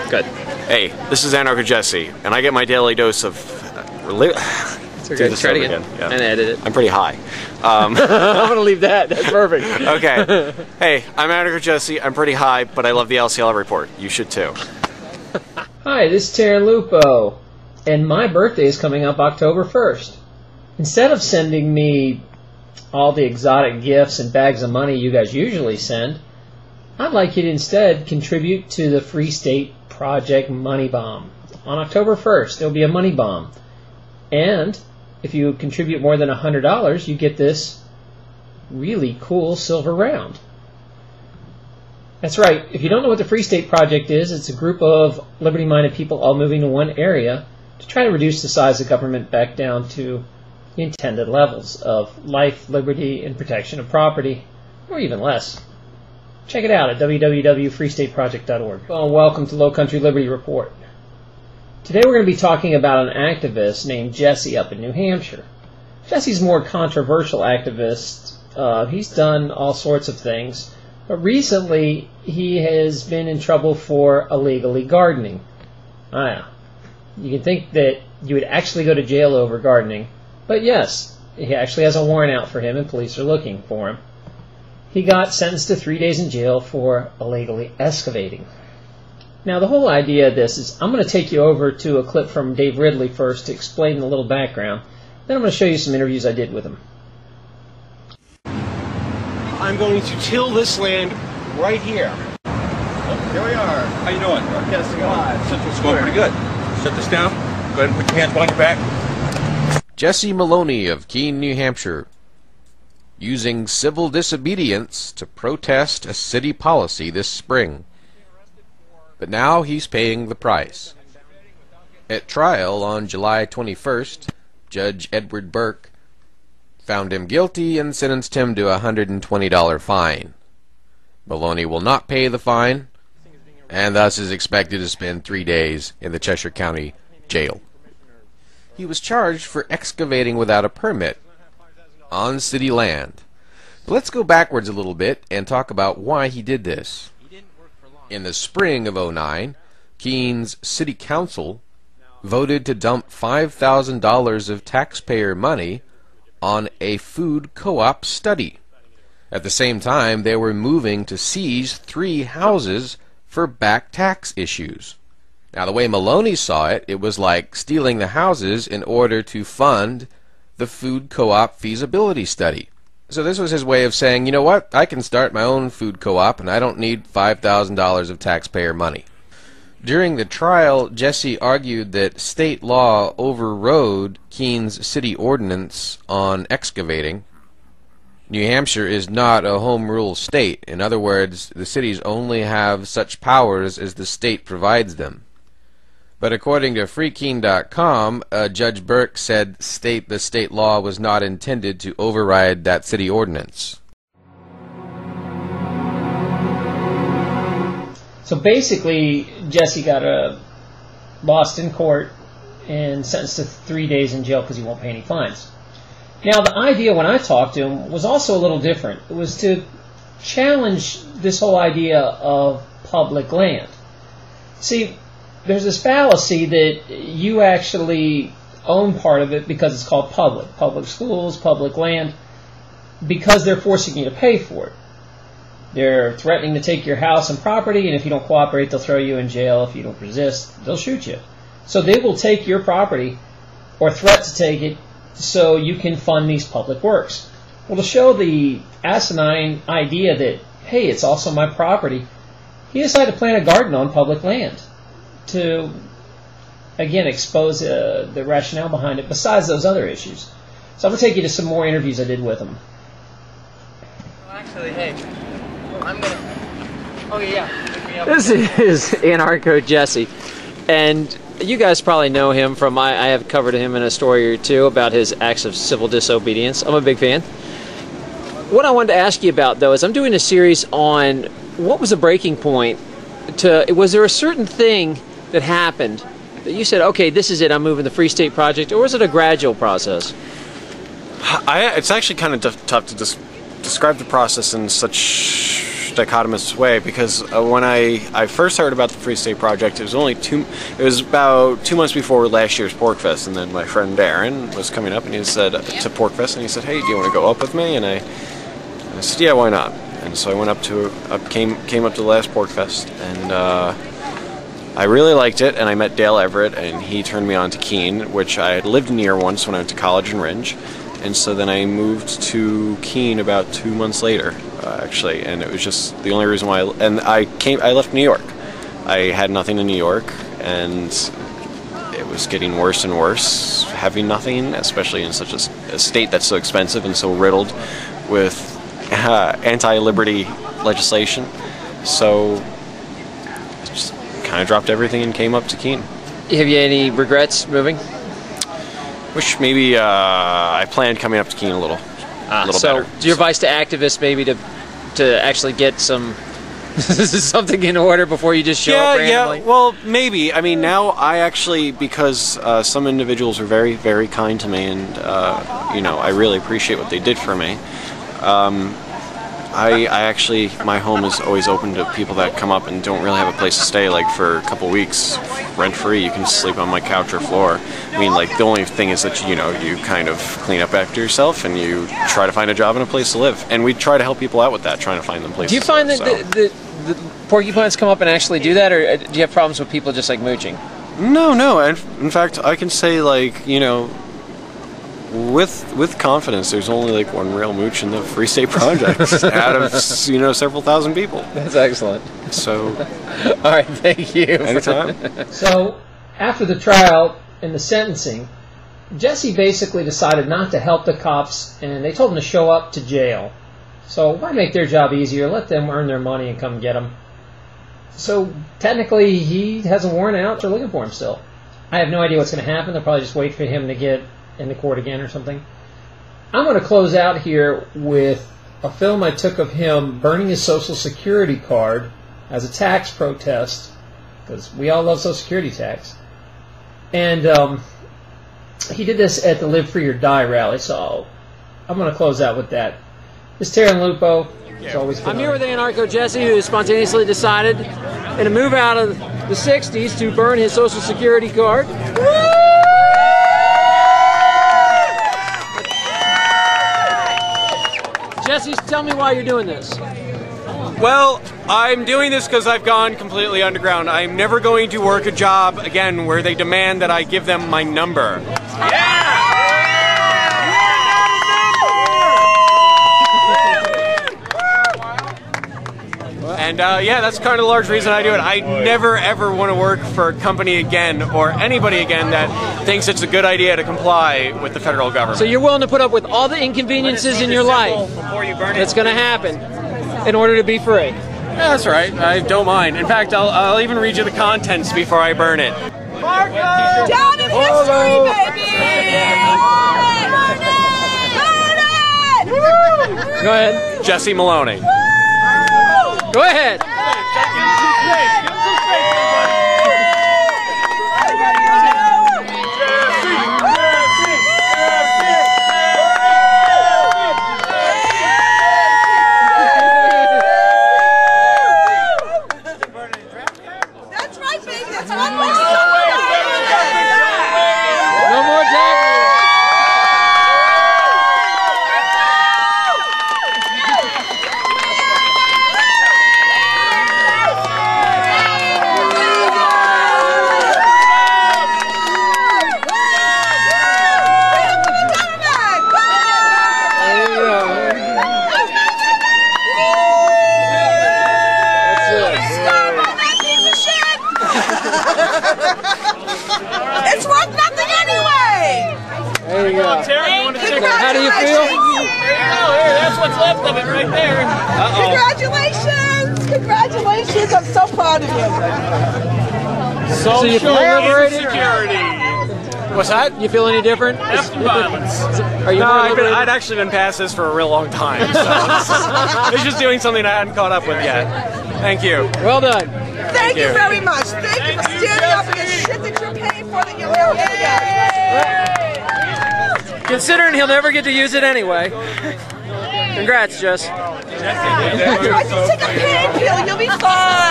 Good. Hey, this is Anarcho-Jesse, and I get my daily dose of... It's okay. Try it again. Yeah. And edit it. I'm pretty high. I'm going to leave that. That's perfect. Okay. Hey, I'm Anarcho-Jesse. I'm pretty high, but I love the LCL report. You should too. Hi, this is Terran Lupo, and my birthday is coming up October 1st. Instead of sending me all the exotic gifts and bags of money you guys usually send, I'd like you to instead contribute to the Free State Project Money Bomb. On October 1st, there'll be a money bomb. And if you contribute more than $100, you get this really cool silver round. That's right. If you don't know what the Free State Project is, it's a group of liberty-minded people all moving to one area to try to reduce the size of government back down to the intended levels of life, liberty, and protection of property, or even less. Check it out at www.freestateproject.org. Well, welcome to Low Country Liberty Report. Today we're going to be talking about an activist named Jesse up in New Hampshire. Jesse's a more controversial activist. He's done all sorts of things, but recently he has been in trouble for illegally gardening. You can think that you would actually go to jail over gardening, but yes, he actually has a warrant out for him and police are looking for him. He got sentenced to 3 days in jail for illegally excavating. Now, the whole idea of this is I'm going to take you over to a clip from Dave Ridley first to explain a little background. Then I'm going to show you some interviews I did with him. I'm going to till this land right here. Oh, here we are. How you doing? Broadcasting live. It's going pretty good. Shut this down. Go ahead and put your hands behind your back. Jesse Maloney of Keene, New Hampshire, using civil disobedience to protest a city policy this spring. But now he's paying the price. At trial on July 21st, Judge Edward Burke found him guilty and sentenced him to a $120 fine. Maloney will not pay the fine, and thus is expected to spend 3 days in the Cheshire County Jail. He was charged for excavating without a permit on city land. But let's go backwards a little bit and talk about why he did this. In the spring of '09, Keene's City Council voted to dump $5,000 of taxpayer money on a food co-op study. At the same time, they were moving to seize 3 houses for back tax issues. Now, the way Maloney saw it, it was like stealing the houses in order to fund the food co-op feasibility study. So this was his way of saying, you know what, I can start my own food co-op and I don't need $5,000 of taxpayer money. During the trial, Jesse argued that state law overrode Keene's city ordinance on excavating. New Hampshire is not a home rule state. In other words, the cities only have such powers as the state provides them. But according to FreeKeene.com, Judge Burke said the state law was not intended to override that city ordinance. So basically, Jesse got lost in court and sentenced to 3 days in jail because he won't pay any fines. Now, the idea when I talked to him was also a little different. It was to challenge this whole idea of public land. See, there's this fallacy that you actually own part of it because it's called public schools, public land, because they're forcing you to pay for it. They're threatening to take your house and property, and if you don't cooperate, they'll throw you in jail. If you don't resist, they'll shoot you. So they will take your property or threat to take it so you can fund these public works. Well, to show the asinine idea that, hey, it's also my property, he decided to plant a garden on public land to, again, expose the rationale behind it, besides those other issues. So I'm going to take you to some more interviews I did with him. Well, actually, hey, I'm going to... Oh, yeah. This is Anarcho-Jesse, and you guys probably know him from, I have covered him in a story or two about his acts of civil disobedience. I'm a big fan. What I wanted to ask you about, though, is I'm doing a series on what was the breaking point to, was there a certain thing that happened that you said, okay, this is it, I'm moving the Free State Project, or was it a gradual process? It's actually kind of tough to describe the process in such such a dichotomous way, because when I first heard about the Free State Project, it was about 2 months before last year's Porkfest, and then my friend Darren was coming up and he said to Porkfest, and he said, "Hey, do you want to go up with me?" And I said, "Yeah, why not?" And so I went came up to the last Porkfest, and I really liked it, and I met Dale Everett, and he turned me on to Keene, which I had lived near once when I went to college in Ringe. And so then I moved to Keene about 2 months later, actually, and it was just the only reason why. I left New York. I had nothing in New York, and it was getting worse and worse having nothing, especially in such a state that's so expensive and so riddled with anti-liberty legislation. So I just kind of dropped everything and came up to Keene. Have you any regrets moving? Wish maybe I planned coming up to Keene a little better. So your advice to activists maybe to actually get some something in order before you just show up randomly? Yeah, well, maybe. I mean, now I actually, because some individuals are very, very kind to me, and I really appreciate what they did for me. I actually, my home is always open to people that come up and don't really have a place to stay, like for a couple weeks, rent-free. You can sleep on my couch or floor. I mean, like, the only thing is that, you kind of clean up after yourself and you try to find a job and a place to live. And we try to help people out with that, trying to find them places. Do you find to that live, the porcupines come up and actually do that, or do you have problems with people just like mooching? No. In fact, I can say, like, with confidence, there's only like one real mooch in the Free State Project out of several thousand people. That's excellent. So, all right, thank you. Anytime. So, after the trial and the sentencing, Jesse basically decided not to help the cops, and they told him to show up to jail. So why make their job easier? Let them earn their money and come get them. So technically, he has a warrant out. They're looking for him still. I have no idea what's going to happen. They'll probably just wait for him to get into court again or something. I'm going to close out here with a film I took of him burning his Social Security card as a tax protest, because we all love Social Security tax. And he did this at the Live Free or Die rally, so I'm going to close out with that. This is Terry Lupo. It's always good. I'm here with Anarcho-Jesse, who spontaneously decided in a move out of the 60s to burn his Social Security card. Jesse, tell me why you're doing this. Well, I'm doing this because I've gone completely underground. I'm never going to work a job again where they demand that I give them my number. And that's kind of the large reason I do it. I never ever want to work for a company again or anybody again that thinks it's a good idea to comply with the federal government. So you're willing to put up with all the inconveniences in your life that's going to happen in order to be free? Yeah, that's right. I don't mind. In fact, I'll even read you the contents before I burn it. Down in history, baby! Burn it! Go ahead. Jesse Maloney. Go ahead. That's right, baby. That's right. No more taxes. It's worth nothing anyway. There you go. Terry, you want to check out? How do you feel? There you go. Here, that's what's left of it right there. Congratulations! Congratulations! I'm so proud of you. So you feel liberated? Security. What's that? You feel any different? After violence. Are you No, more liberated? I'd actually been past this for a real long time. So it's just doing something I hadn't caught up with yet. Thank you. Well done. Thank you very much. Thank you for standing up for the shit that you're paying for that you'll never get again. Considering he'll never get to use it anyway. Congrats, Jess. Try to take a pain pill, you'll be fine.